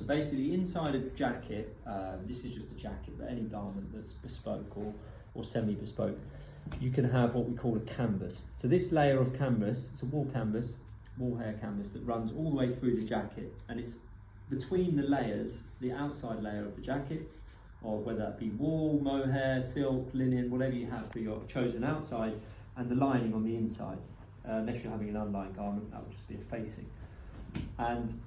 So basically inside a jacket, this is just a jacket, but any garment that's bespoke or semi-bespoke, you can have what we call a canvas. So this layer of canvas, it's a wool canvas, wool hair canvas that runs all the way through the jacket, and it's between the layers, the outside layer of the jacket, or whether that be wool, mohair, silk, linen, whatever you have for your chosen outside, and the lining on the inside. Unless you're having an unlined garment, that would just be a facing. And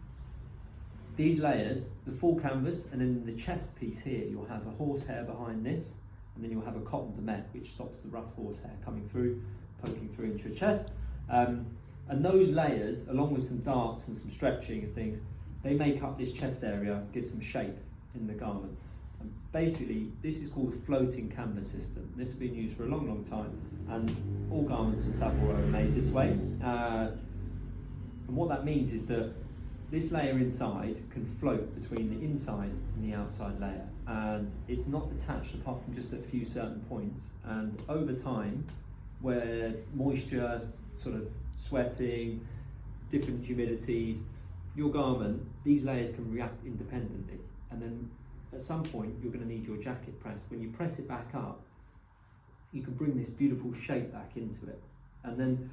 these layers, the full canvas, and then the chest piece here, you'll have a horsehair behind this, and then you'll have a cotton damet, which stops the rough horsehair coming through, poking through into your chest. And those layers, along with some darts and some stretching and things, they make up this chest area, give some shape in the garment. And basically, this is called a floating canvas system. This has been used for a long, long time, and all garments in Savile Row are made this way. And what that means is that this layer inside can float between the inside and the outside layer, and it's not attached apart from just at a few certain points. And over time, where moisture, sort of sweating, different humidities, your garment, these layers can react independently, and then at some point you're going to need your jacket pressed. When you press it back up, you can bring this beautiful shape back into it. And then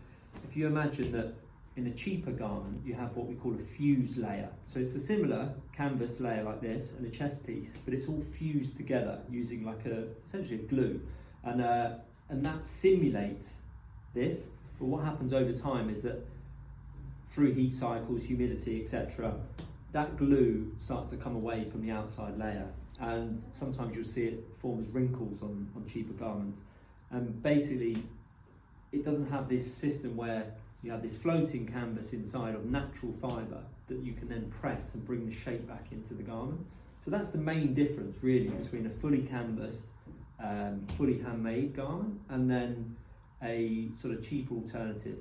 if you imagine that in a cheaper garment you have what we call a fused layer, so it's a similar canvas layer like this and a chest piece, but it's all fused together using like essentially a glue, and that simulates this. But what happens over time is that through heat cycles, humidity, etc., that glue starts to come away from the outside layer, and sometimes you'll see it form as wrinkles on cheaper garments. And basically it doesn't have this system where you have this floating canvas inside of natural fibre that you can then press and bring the shape back into the garment. So that's the main difference really between a fully canvassed, fully handmade garment and then a sort of cheap alternative.